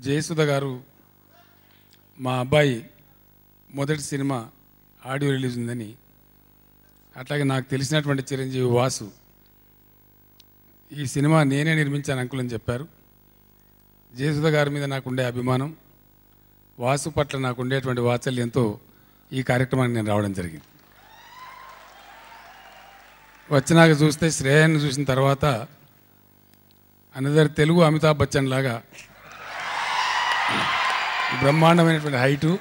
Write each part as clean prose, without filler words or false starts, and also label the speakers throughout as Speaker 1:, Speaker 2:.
Speaker 1: జయసుధ గారు మా అబ్బాయి మొదటి సినిమా ఆడియో రిలీజ్ ఉందని, అట్లాగే నాకు తెలిసినటువంటి చిరంజీవి వాసు ఈ సినిమా నేనే నిర్మించాను అంకుల్ అని చెప్పారు. జయసుధ గారి మీద నాకుండే అభిమానం, వాసు పట్ల నాకు ఉండేటువంటి వాత్సల్యంతో ఈ కార్యక్రమానికి నేను రావడం జరిగింది. వచ్చినాక చూస్తే శ్రేయాన్ని చూసిన తర్వాత అనదర్ తెలుగు అమితాబ్ బచ్చన్ లాగా బ్రహ్మాండమైనటువంటి హైటు,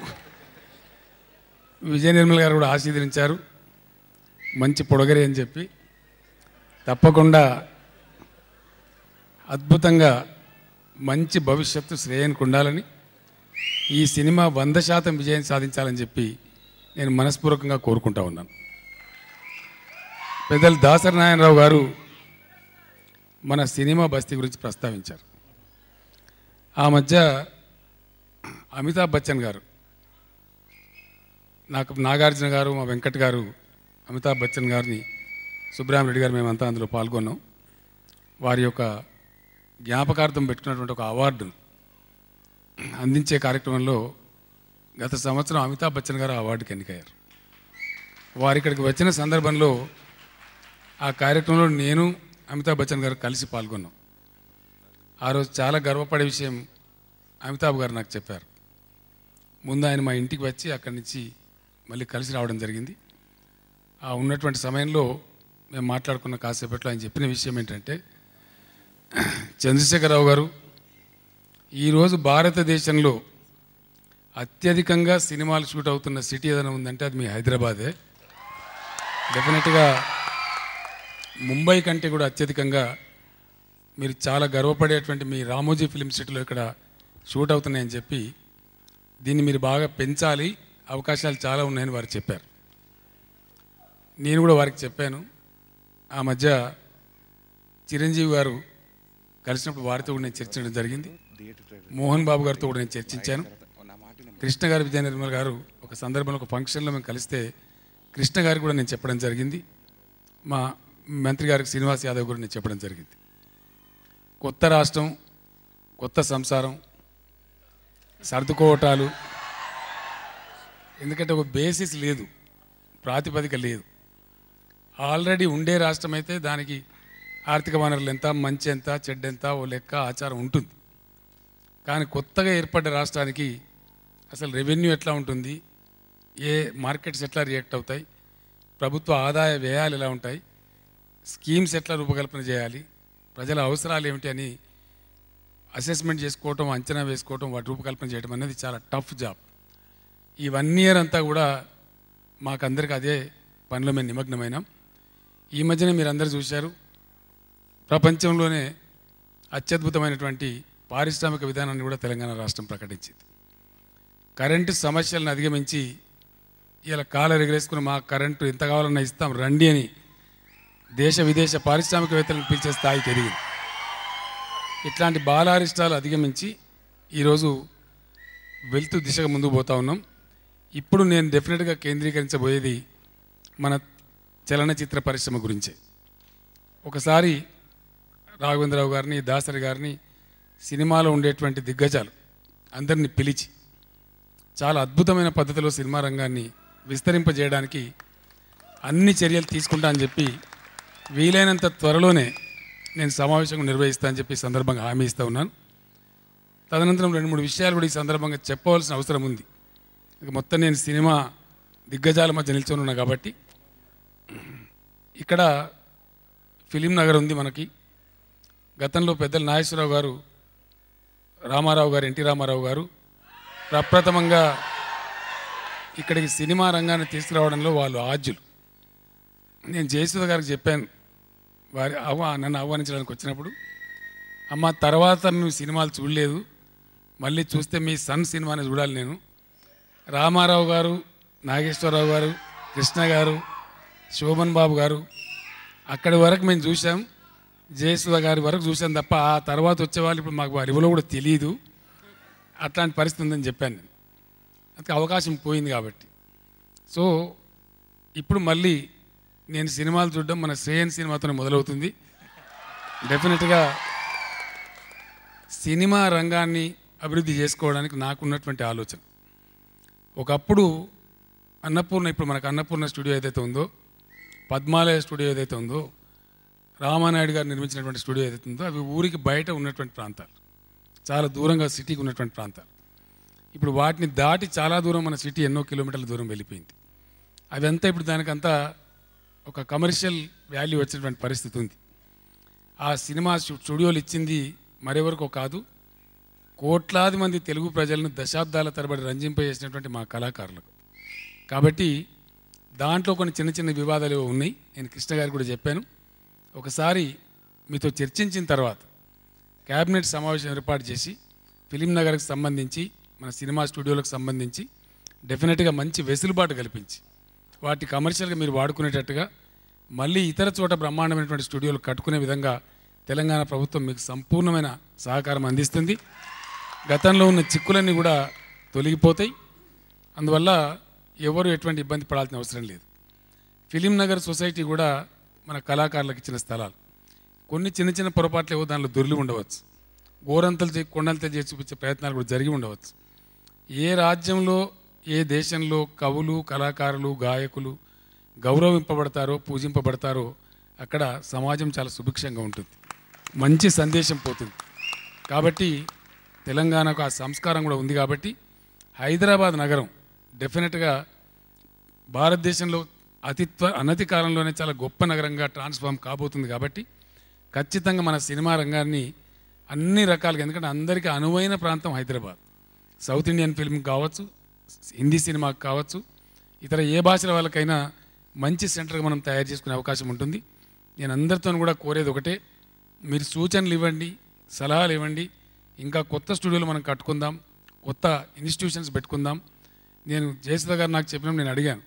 Speaker 1: విజయ నిర్మల్ గారు కూడా ఆశీర్వదించారు, మంచి పొడగరి అని చెప్పి. తప్పకుండా అద్భుతంగా మంచి భవిష్యత్తు శ్రేయానికి ఉండాలని, ఈ సినిమా 100% విజయం సాధించాలని చెప్పి నేను మనస్పూర్వకంగా కోరుకుంటా ఉన్నాను. పెద్దలు దాసరి నారాయణరావు గారు మన సినిమా బస్తీ గురించి ప్రస్తావించారు. ఆ మధ్య అమితాబ్ బచ్చన్ గారు, నాకు నాగార్జున గారు, మా వెంకట్ గారు అమితాబ్ బచ్చన్ గారిని, సుబ్రహ్మరెడ్డి గారు మేమంతా అందులో పాల్గొన్నాం. వారి యొక్క జ్ఞాపకార్థం పెట్టుకున్నటువంటి ఒక అవార్డును అందించే కార్యక్రమంలో గత సంవత్సరం అమితాబ్ బచ్చన్ గారు ఆ అవార్డుకి ఎన్నికయ్యారు. వారి ఇక్కడికి వచ్చిన సందర్భంలో ఆ కార్యక్రమంలో నేను అమితాబ్ బచ్చన్ గారు కలిసి పాల్గొన్నాం. ఆ రోజు చాలా గర్వపడే విషయం అమితాబ్ గారు నాకు చెప్పారు. ముందు ఆయన మా ఇంటికి వచ్చి అక్కడి నుంచి మళ్ళీ కలిసి రావడం జరిగింది. ఆ ఉన్నటువంటి సమయంలో మేము మాట్లాడుకున్న కాసేపట్లో ఆయన చెప్పిన విషయం ఏంటంటే, చంద్రశేఖరరావు గారు, ఈరోజు భారతదేశంలో అత్యధికంగా సినిమాలు షూట్ అవుతున్న సిటీ ఏదైనా ఉందంటే అది మీ హైదరాబాదే. డెఫినెట్గా ముంబై కంటే కూడా అత్యధికంగా మీరు చాలా గర్వపడేటువంటి మీ రామోజీ ఫిలిం సిటీలో ఇక్కడ షూట్ అవుతున్నాయని చెప్పి, దీన్ని మీరు బాగా పెంచాలి, అవకాశాలు చాలా ఉన్నాయని వారు చెప్పారు. నేను కూడా వారికి చెప్పాను. ఆ మధ్య చిరంజీవి గారు కలిసినప్పుడు వారితో కూడా నేను చర్చించడం జరిగింది. మోహన్ బాబు గారితో కూడా నేను చర్చించాను. కృష్ణ గారు, విజయ నిర్మల్ గారు ఒక సందర్భంలో ఒక ఫంక్షన్లో మేము కలిస్తే కృష్ణ గారికి కూడా నేను చెప్పడం జరిగింది. మా మంత్రి గారికి శ్రీనివాస్ యాదవ్ కూడా నేను చెప్పడం జరిగింది. కొత్త రాష్ట్రం, కొత్త సంసారం, సర్దుకోవటాలు, ఎందుకంటే ఒక బేసిస్ లేదు, ప్రాతిపదిక లేదు. ఆల్రెడీ ఉండే రాష్ట్రం అయితే దానికి ఆర్థిక వనరులు ఎంత, మంచి ఎంత, చెడ్డ ఎంత, ఓ లెక్క ఆచారం ఉంటుంది. కానీ కొత్తగా ఏర్పడ్డ రాష్ట్రానికి అసలు రెవెన్యూ ఎట్లా ఉంటుంది, ఏ మార్కెట్స్ ఎట్లా రియాక్ట్ అవుతాయి, ప్రభుత్వ ఆదాయ వ్యయాలు ఎలా ఉంటాయి, స్కీమ్స్ ఎట్లా రూపకల్పన చేయాలి, ప్రజల అవసరాలు ఏమిటి అని అసెస్మెంట్ చేసుకోవటం, అంచనా వేసుకోవటం, వాటి రూపకల్పన చేయడం అనేది చాలా టఫ్ జాబ్. ఈ 1 ఇయర్ అంతా కూడా మాకందరికి అదే పనిలో మేము నిమగ్నమైనాం. ఈ మధ్యనే మీరు అందరూ చూశారు, ప్రపంచంలోనే అత్యద్భుతమైనటువంటి పారిశ్రామిక విధానాన్ని కూడా తెలంగాణ రాష్ట్రం ప్రకటించింది. కరెంటు సమస్యలను అధిగమించి ఇలా కాలర్ ఎగరేసుకుని మా కరెంటు ఎంత కావాలన్నా ఇస్తాం రండి అని దేశ విదేశ పారిశ్రామికవేత్తలను పిలిచే స్థాయికి ఎదిగింది. ఇట్లాంటి బాలారిష్టాలు అధిగమించి ఈరోజు వెళ్తూ దిశగా ముందుకు పోతా ఉన్నాం. ఇప్పుడు నేను డెఫినెట్గా కేంద్రీకరించబోయేది మన చలనచిత్ర పరిశ్రమ గురించే. ఒకసారి రాఘవేంద్రరావు గారిని, దాసరి గారిని, సినిమాలో ఉండేటువంటి దిగ్గజాలు అందరినీ పిలిచి చాలా అద్భుతమైన పద్ధతిలో సినిమా రంగాన్ని విస్తరింపజేయడానికి అన్ని చర్యలు తీసుకుంటా అని చెప్పి వీలైనంత త్వరలోనే నేను సమావేశం నిర్వహిస్తా అని చెప్పి సందర్భంగా హామీ ఇస్తూ ఉన్నాను. తదనంతరం 2-3 విషయాలు కూడా ఈ సందర్భంగా చెప్పవలసిన అవసరం ఉంది. ఇక మొత్తం నేను సినిమా దిగ్గజాల మధ్య నిల్చొని ఉన్నా కాబట్టి, ఇక్కడ ఫిలిం నగర్ ఉంది మనకి. గతంలో పెద్దలు నాగేశ్వరరావు గారు, రామారావు గారు, ఎన్టీ రామారావు గారు ప్రప్రథమంగా ఇక్కడికి సినిమా రంగాన్ని తీసుకురావడంలో వాళ్ళు ఆద్యులు. నేను జయసుధ గారికి చెప్పాను, వారి నన్ను ఆహ్వానించడానికి వచ్చినప్పుడు, అమ్మ తర్వాత నువ్వు సినిమాలు చూడలేదు, మళ్ళీ చూస్తే మీ సన్ సినిమాని చూడాలి నేను. రామారావు గారు, నాగేశ్వరరావు గారు, కృష్ణ గారు, శోభన్ బాబు గారు అక్కడి వరకు మేము చూసాం, జయసుధ గారి వరకు చూసాం తప్ప ఆ తర్వాత వచ్చేవాళ్ళు ఇప్పుడు మాకు వారి ఎవరో కూడా తెలియదు, అట్లాంటి పరిస్థితి ఉందని చెప్పాను నేను. అందుకే అవకాశం పోయింది కాబట్టి. సో ఇప్పుడు మళ్ళీ నేను సినిమాలు చూడడం మన శ్రేయన్ సినిమాతోనే మొదలవుతుంది. డెఫినెట్గా సినిమా రంగాన్ని అభివృద్ధి చేసుకోవడానికి నాకున్నటువంటి ఆలోచన, ఒకప్పుడు అన్నపూర్ణ, ఇప్పుడు మనకు అన్నపూర్ణ స్టూడియో ఏదైతే ఉందో, పద్మాలయ స్టూడియో ఏదైతే ఉందో, రామానాయుడు గారు నిర్మించినటువంటి స్టూడియో ఏదైతే ఉందో, అవి ఊరికి బయట ఉన్నటువంటి ప్రాంతాలు, చాలా దూరంగా సిటీకి ఉన్నటువంటి ప్రాంతాలు. ఇప్పుడు వాటిని దాటి చాలా దూరం మన సిటీ ఎన్నో కిలోమీటర్ల దూరం వెళ్ళిపోయింది. అదంతా ఇప్పుడు దానికంతా ఒక కమర్షియల్ వాల్యూ వచ్చినటువంటి పరిస్థితి ఉంది. ఆ సినిమా స్టూడియోలు ఇచ్చింది మరెవరికో కాదు, కోట్లాది మంది తెలుగు ప్రజలను దశాబ్దాల తరబడి రంజింపజేసినటువంటి మా కళాకారులకు. కాబట్టి దాంట్లో కొన్ని చిన్న చిన్న వివాదాలు ఉన్నాయి. నేను కృష్ణ గారికి కూడా చెప్పాను, ఒకసారి మీతో చర్చించిన తర్వాత క్యాబినెట్ సమావేశం ఏర్పాటు చేసి ఫిలిం నగర్కి సంబంధించి మన సినిమా స్టూడియోలకు సంబంధించి డెఫినెట్గా మంచి వెసులుబాటు కల్పించి వాటి కమర్షియల్గా మీరు వాడుకునేటట్టుగా మళ్ళీ ఇతర చోట బ్రహ్మాండమైనటువంటి స్టూడియోలు కట్టుకునే విధంగా తెలంగాణ ప్రభుత్వం మీకు సంపూర్ణమైన సహకారం అందిస్తుంది. గతంలో ఉన్న చిక్కులన్నీ కూడా తొలగిపోతాయి. అందువల్ల ఎవరు ఎటువంటి ఇబ్బంది పడాల్సిన అవసరం లేదు. ఫిలిం నగర్ సొసైటీ కూడా మన కళాకారులకు ఇచ్చిన స్థలాలు. కొన్ని చిన్న చిన్న పొరపాట్లు ఏవో దానిలో దొరికి ఉండవచ్చు, గోరంతలు కొండంతలు చేసి చూపించే ప్రయత్నాలు కూడా జరిగి ఉండవచ్చు. ఏ రాజ్యంలో ఏ దేశంలో కవులు, కళాకారులు, గాయకులు గౌరవింపబడతారో, పూజింపబడతారో అక్కడ సమాజం చాలా సుభిక్షంగా ఉంటుంది, మంచి సందేశం పోతుంది. కాబట్టి తెలంగాణకు ఆ సంస్కారం కూడా ఉంది. కాబట్టి హైదరాబాద్ నగరం డెఫినెట్గా భారతదేశంలో అనతి కాలంలోనే చాలా గొప్ప నగరంగా ట్రాన్స్ఫార్మ్ కాబోతుంది. కాబట్టి ఖచ్చితంగా మన సినిమా రంగాన్ని అన్ని రకాలుగా, ఎందుకంటే అందరికీ అనువైన ప్రాంతం హైదరాబాద్. సౌత్ ఇండియన్ ఫిల్మ్ కావచ్చు, హిందీ సినిమాకి కావచ్చు, ఇతర ఏ భాషల వాళ్ళకైనా మంచి సెంటర్గా మనం తయారు చేసుకునే అవకాశం ఉంటుంది. నేను అందరితో కూడా కోరేది ఒకటే, మీరు సూచనలు ఇవ్వండి, సలహాలు ఇవ్వండి. ఇంకా కొత్త స్టూడియోలు మనం కట్టుకుందాం, కొత్త ఇన్స్టిట్యూషన్స్ పెట్టుకుందాం. నేను జయసుధ గారు నాకు చెప్పినప్పుడు నేను అడిగాను,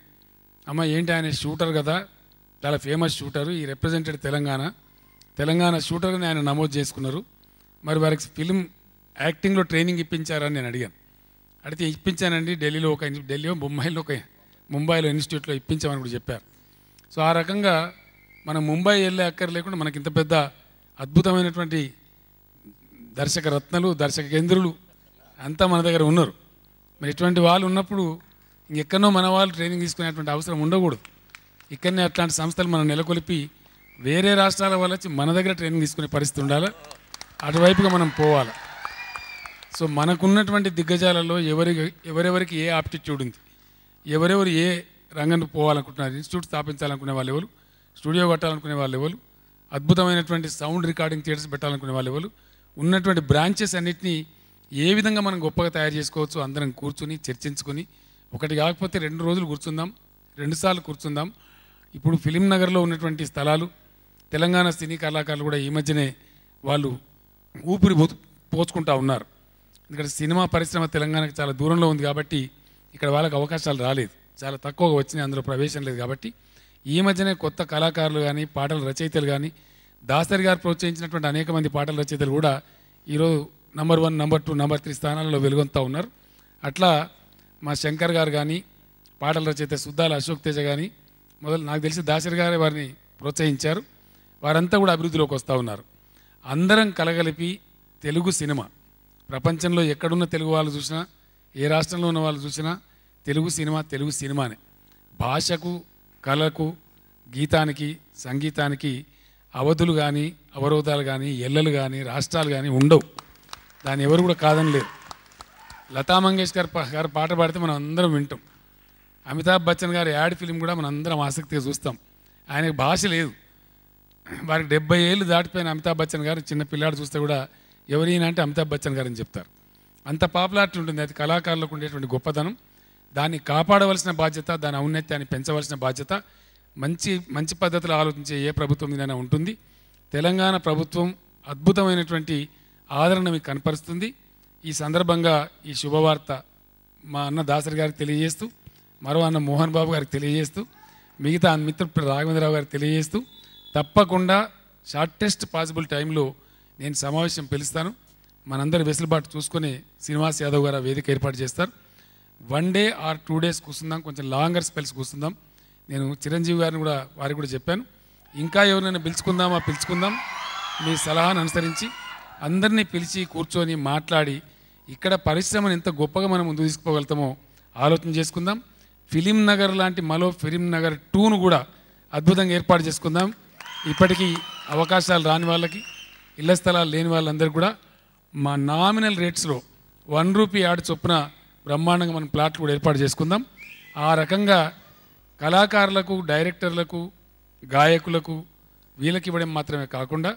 Speaker 1: అమ్మ ఏంటి ఆయన షూటర్ కదా, చాలా ఫేమస్ షూటరు, ఈ రిప్రజెంటెడ్ తెలంగాణ షూటర్ని ఆయన నమోదు చేసుకున్నారు, మరి వారికి ఫిలిం యాక్టింగ్లో ట్రైనింగ్ ఇప్పించారని నేను అడిగాను. అడిగితే ఇప్పించానండి, ఢిల్లీలో ముంబైలో ఇన్స్టిట్యూట్లో ఇప్పించామని కూడా చెప్పారు. సో ఆ రకంగా మనం ముంబై వెళ్ళే అక్కర్ లేకుండా మనకి ఇంత పెద్ద అద్భుతమైనటువంటి దర్శక రత్నలు, దర్శక కేంద్రులు అంతా మన దగ్గర ఉన్నారు. మరి ఇటువంటి వాళ్ళు ఉన్నప్పుడు ఇంకెక్కడో మన వాళ్ళు ట్రైనింగ్ తీసుకునేటువంటి అవసరం ఉండకూడదు. ఇక్కడనే అట్లాంటి సంస్థలు మనం నెలకొల్పి వేరే రాష్ట్రాల వాళ్ళు వచ్చి మన దగ్గర ట్రైనింగ్ తీసుకునే పరిస్థితి ఉండాలి. అటువైపుగా మనం పోవాలి. సో మనకున్నటువంటి దిగ్గజాలలో ఎవరెవరికి ఏ ఆప్టిట్యూడ్ ఉంది, ఎవరెవరు ఏ రంగంలో పోవాలనుకుంటున్నారు, ఇన్స్టిట్యూట్ స్థాపించాలనుకునే వాళ్ళు ఎవరు, స్టూడియో కట్టాలనుకునే వాళ్ళు ఎవరు, అద్భుతమైనటువంటి సౌండ్ రికార్డింగ్ థియేటర్స్ పెట్టాలనుకునే వాళ్ళు ఎవరు, ఉన్నటువంటి బ్రాంచెస్ అన్నింటినీ ఏ విధంగా మనం గొప్పగా తయారు చేసుకోవచ్చు అందరం కూర్చుని చర్చించుకొని, ఒకటి కాకపోతే 2 రోజులు కూర్చుందాం, 2 సార్లు కూర్చుందాం. ఇప్పుడు ఫిలిం నగర్లో ఉన్నటువంటి స్థలాలు తెలంగాణ సినీ కళాకారులు కూడా ఈ మధ్యనే వాళ్ళు ఊపిరి పోచుకుంటూ ఉన్నారు. ఎందుకంటే సినిమా పరిశ్రమ తెలంగాణకి చాలా దూరంలో ఉంది కాబట్టి ఇక్కడ వాళ్ళకి అవకాశాలు రాలేదు, చాలా తక్కువగా వచ్చినాయి, అందులో ప్రవేశం లేదు. కాబట్టి ఈ మధ్యనే కొత్త కళాకారులు కానీ, పాటల రచయితలు కానీ, దాసరి గారు ప్రోత్సహించినటువంటి అనేక మంది పాటల రచయితలు కూడా ఈరోజు నంబర్ 1, నంబర్ 2, నంబర్ 3 స్థానాలలో వెలుగొందుతూ ఉన్నారు. అట్లా మా శంకర్ గారు కానీ, పాటల రచయిత సుద్దాల అశోక్ తేజ కానీ, నాకు తెలిసి దాసరి గారే వారిని ప్రోత్సహించారు. వారంతా కూడా అభివృద్ధిలోకి వస్తూ ఉన్నారు. అందరం కలగలిపి తెలుగు సినిమా ప్రపంచంలో ఎక్కడున్న తెలుగు వాళ్ళు చూసినా, ఏ రాష్ట్రంలో ఉన్న వాళ్ళు చూసినా తెలుగు సినిమానే. భాషకు, కళకు, గీతానికి, సంగీతానికి అవధులు కానీ, అవరోధాలు కానీ, ఎల్లలు కానీ, రాష్ట్రాలు కానీ ఉండవు. దాన్ని ఎవరు కూడా కాదని లేదు. లతా మంగేష్కర్ గారు పాట పాడితే మనం అందరం వింటాం. అమితాబ్ బచ్చన్ గారి యాడ్ ఫిలిం కూడా మనం అందరం ఆసక్తిగా చూస్తాం. ఆయనకు భాష లేదు. వారికి 70 ఏళ్ళు దాటిపోయిన అమితాబ్ బచ్చన్ గారు చిన్న పిల్లాడు చూస్తే కూడా ఎవరైనా అంటే అమితాబ్ బచ్చన్ గారు అని చెప్తారు. అంత పాపులారిటీ ఉంటుంది. అది కళాకారులకు ఉండేటువంటి గొప్పతనం. దాన్ని కాపాడవలసిన బాధ్యత, దాని ఔన్నత్యాన్ని పెంచవలసిన బాధ్యత మంచి పద్ధతిలో ఆలోచించే ఏ ప్రభుత్వం మీదైనా ఉంటుంది. తెలంగాణ ప్రభుత్వం అద్భుతమైనటువంటి ఆదరణ మీకు కనపరుస్తుంది. ఈ సందర్భంగా ఈ శుభవార్త మా అన్న దాసరి గారికి తెలియజేస్తూ, మరో అన్న మోహన్ బాబు గారికి తెలియజేస్తూ, మిగతా మిత్రుడు రాఘవేంద్రరావు గారికి తెలియజేస్తూ, తప్పకుండా షార్టెస్ట్ పాసిబుల్ టైంలో నేను సమావేశం పిలుస్తాను. మనందరి వెసులుబాటు చూసుకొని శ్రీనివాస్ యాదవ్ గారు వేదిక ఏర్పాటు చేస్తారు. 1 డే ఆర్ 2 డేస్ కూర్చుందాం, కొంచెం లాంగర్ స్పెల్స్ కూర్చుందాం. నేను చిరంజీవి గారిని కూడా వారికి కూడా చెప్పాను, ఇంకా ఎవరినైనా పిలుచుకుందాం, మీ సలహాను అనుసరించి అందరినీ పిలిచి కూర్చొని మాట్లాడి ఇక్కడ పరిశ్రమను ఎంత గొప్పగా మనం ముందుకు తీసుకుపోగలుగుతామో ఆలోచన చేసుకుందాం. ఫిలిం నగర్ లాంటి మరో ఫిలిం నగర్ 2ను కూడా అద్భుతంగా ఏర్పాటు చేసుకుందాం. ఇప్పటికీ అవకాశాలు రాని వాళ్ళకి, ఇళ్ల స్థలాలు లేని వాళ్ళందరికీ కూడా మా నామినల్ రేట్స్లో 1 రూపీ యార్డ్ చొప్పున బ్రహ్మాండంగా మనం ప్లాట్లు కూడా ఏర్పాటు చేసుకుందాం. ఆ రకంగా కళాకారులకు, డైరెక్టర్లకు, గాయకులకు వీళ్ళకి ఇవ్వడం మాత్రమే కాకుండా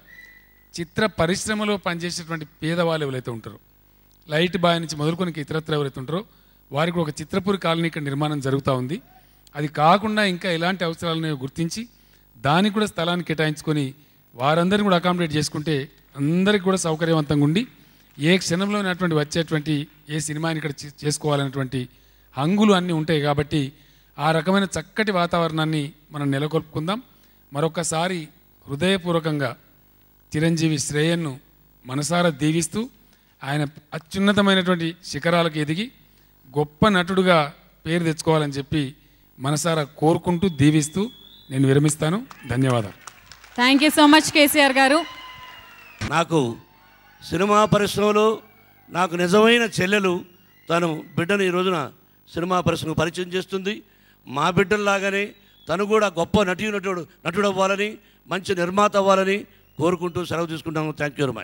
Speaker 1: చిత్ర పరిశ్రమలో పనిచేసేటువంటి పేదవాళ్ళు ఎవరైతే ఉంటారో, లైట్ బాయ్ నుంచి మొదలుకొని ఇతరత్ర ఎవరైతే ఉంటారో వారికి ఒక చిత్రపూరి కాలనీ ఇక్కడ నిర్మాణం జరుగుతూ ఉంది. అది కాకుండా ఇంకా ఎలాంటి అవసరాలను గుర్తించి దానికి కూడా స్థలాన్ని కేటాయించుకొని వారందరినీ కూడా అకామిడేట్ చేసుకుంటే అందరికీ కూడా సౌకర్యవంతంగా ఉండి ఏ క్షణంలోనటువంటి వచ్చేటువంటి ఏ సినిమాని ఇక్కడ చేసుకోవాలనేటువంటి హంగులు అన్నీ ఉంటాయి. కాబట్టి ఆ రకమైన చక్కటి వాతావరణాన్ని మనం నెలకొల్పుకుందాం. మరొకసారి హృదయపూర్వకంగా చిరంజీవి శ్రేయన్ను మనసారా దీవిస్తూ ఆయన అత్యున్నతమైనటువంటి శిఖరాలకు ఎదిగి గొప్ప నటుడుగా పేరు తెచ్చుకోవాలని చెప్పి మనసారా కోరుకుంటూ దీవిస్తూ నేను విరమిస్తాను. ధన్యవాదాలు.
Speaker 2: Thank you so much KCR గారు.
Speaker 3: నాకు సినిమా పరిశ్రమలో నాకు నిజమైన చెల్లెలు తను బిడ్డను ఈ రోజున సినిమా పరిశ్రమకు పరిచయం చేస్తుంది. మా బిడ్డల్లాగానే తను కూడా గొప్ప నటుడు అవ్వాలని, మంచి నిర్మాత అవ్వాలని కోరుకుంటూ సెలవు తీసుకుంటాను. Thank you very much.